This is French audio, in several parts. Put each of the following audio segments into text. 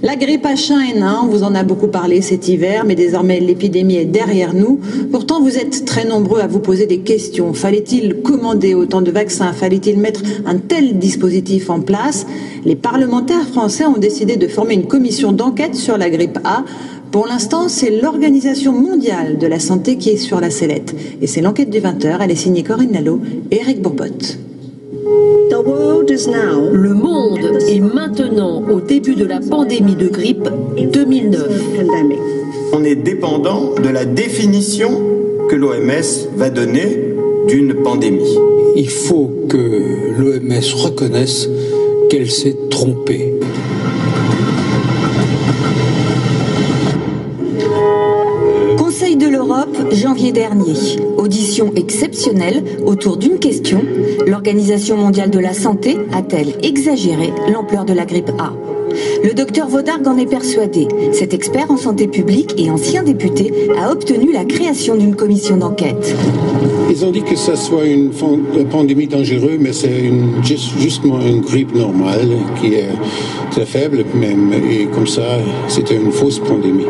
La grippe H1N1, on vous en a beaucoup parlé cet hiver, mais désormais l'épidémie est derrière nous. Pourtant, vous êtes très nombreux à vous poser des questions. Fallait-il commander autant de vaccins? Fallait-il mettre un tel dispositif en place? Les parlementaires français ont décidé de former une commission d'enquête sur la grippe A. Pour l'instant, c'est l'Organisation mondiale de la santé qui est sur la sellette. Et c'est l'enquête du 20h. Elle est signée Corinne Lalo et Eric Bourbotte. Le monde est maintenant au début de la pandémie de grippe 2009. On est dépendant de la définition que l'OMS va donner d'une pandémie. Il faut que l'OMS reconnaisse qu'elle s'est trompée. Conseil de l'Europe, janvier dernier. Audition exceptionnelle autour d'une question. L'Organisation mondiale de la santé a-t-elle exagéré l'ampleur de la grippe A? Le docteur Vaudargue en est persuadé. Cet expert en santé publique et ancien député a obtenu la création d'une commission d'enquête. Ils ont dit que ça soit une pandémie dangereuse, mais c'est justement une grippe normale qui est très faible même. Et comme ça, c'était une fausse pandémie.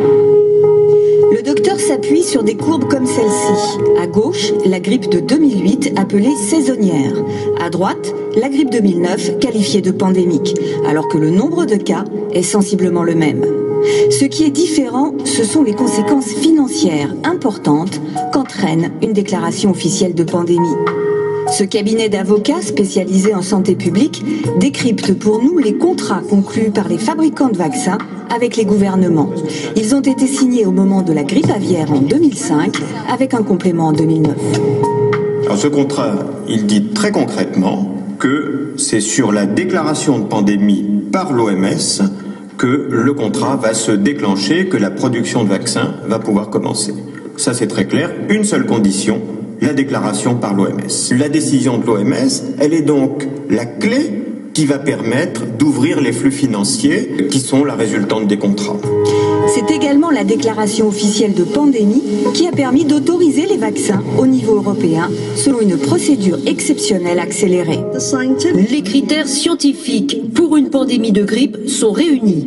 Le docteur s'appuie sur des courbes comme celle-ci. À gauche, la grippe de 2008 appelée saisonnière. À droite, la grippe 2009 qualifiée de pandémique, alors que le nombre de cas est sensiblement le même. Ce qui est différent, ce sont les conséquences financières importantes qu'entraîne une déclaration officielle de pandémie. Ce cabinet d'avocats spécialisé en santé publique décrypte pour nous les contrats conclus par les fabricants de vaccins avec les gouvernements. Ils ont été signés au moment de la grippe aviaire en 2005 avec un complément en 2009. Alors ce contrat, il dit très concrètement que c'est sur la déclaration de pandémie par l'OMS que le contrat va se déclencher, que la production de vaccins va pouvoir commencer. Ça c'est très clair, une seule condition, la déclaration par l'OMS. La décision de l'OMS, elle est donc la clé qui va permettre d'ouvrir les flux financiers qui sont la résultante des contrats. C'est également la déclaration officielle de pandémie qui a permis d'autoriser les vaccins au niveau européen selon une procédure exceptionnelle accélérée. Les critères scientifiques pour une pandémie de grippe sont réunis.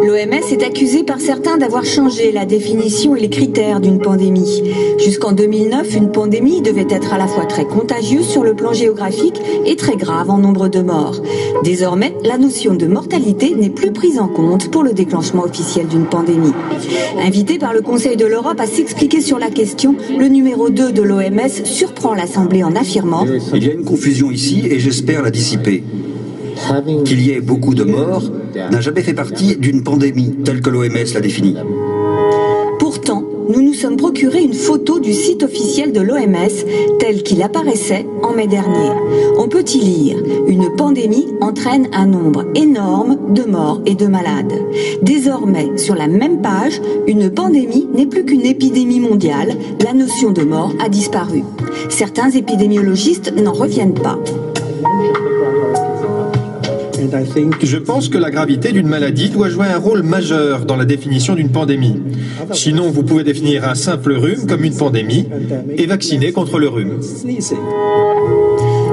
L'OMS est accusée par certains d'avoir changé la définition et les critères d'une pandémie. Jusqu'en 2009, une pandémie devait être à la fois très contagieuse sur le plan géographique et très grave en nombre de morts. Désormais, la notion de mortalité n'est plus prise en compte pour le déclenchement officiel d'une pandémie. Invité par le Conseil de l'Europe à s'expliquer sur la question, le numéro 2 de l'OMS surprend l'Assemblée en affirmant « Il y a une confusion ici et j'espère la dissiper. Qu'il y ait beaucoup de morts n'a jamais fait partie d'une pandémie telle que l'OMS l'a définie. » Pourtant, nous nous sommes procuré une photo du site officiel de l'OMS tel qu'il apparaissait en mai dernier. On peut y lire « Une pandémie entraîne un nombre énorme de morts et de malades ». Désormais, sur la même page, une pandémie n'est plus qu'une épidémie mondiale. La notion de mort a disparu. Certains épidémiologistes n'en reviennent pas. Je pense que la gravité d'une maladie doit jouer un rôle majeur dans la définition d'une pandémie. Sinon, vous pouvez définir un simple rhume comme une pandémie et vacciner contre le rhume.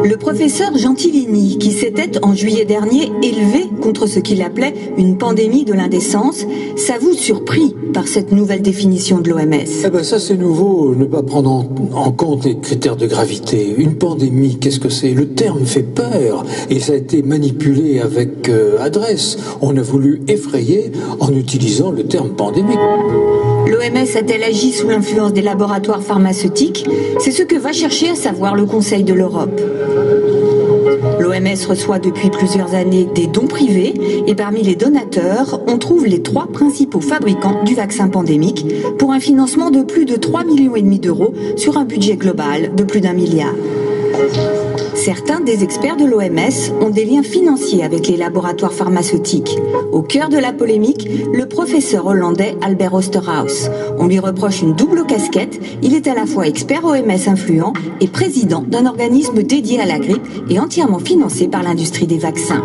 Le professeur Gentilini, qui s'était en juillet dernier élevé contre ce qu'il appelait une pandémie de l'indécence, s'avoue surpris par cette nouvelle définition de l'OMS. Eh ben ça c'est nouveau, ne pas prendre en compte les critères de gravité. Une pandémie, qu'est-ce que c'est? Le terme fait peur et ça a été manipulé avec adresse. On a voulu effrayer en utilisant le terme pandémique. L'OMS a-t-elle agi sous l'influence des laboratoires pharmaceutiques? C'est ce que va chercher à savoir le Conseil de l'Europe. L'OMS reçoit depuis plusieurs années des dons privés et parmi les donateurs, on trouve les 3 principaux fabricants du vaccin pandémique pour un financement de plus de 3,5 millions d'euros sur un budget global de plus d'1 milliard. Certains des experts de l'OMS ont des liens financiers avec les laboratoires pharmaceutiques. Au cœur de la polémique, le professeur hollandais Albert Oosterhuis. On lui reproche une double casquette. Il est à la fois expert OMS influent et président d'un organisme dédié à la grippe et entièrement financé par l'industrie des vaccins.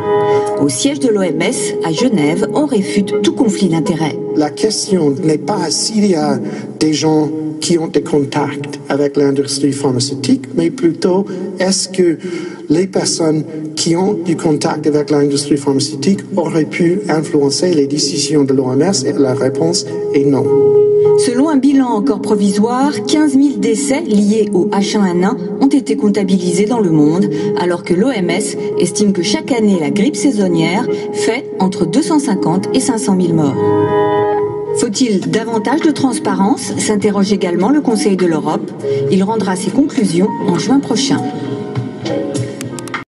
Au siège de l'OMS, à Genève, on réfute tout conflit d'intérêts. la question n'est pas s'il y a des gens qui ont des contacts avec l'industrie pharmaceutique, mais plutôt est-ce que les personnes qui ont du contact avec l'industrie pharmaceutique auraient pu influencer les décisions de l'OMS, et la réponse est non. Selon un bilan encore provisoire, 15 000 décès liés au H1N1 ont été comptabilisés dans le monde, alors que l'OMS estime que chaque année la grippe saisonnière fait entre 250 et 500 000 morts. Faut-il davantage de transparence ? S'interroge également le Conseil de l'Europe. Il rendra ses conclusions en juin prochain.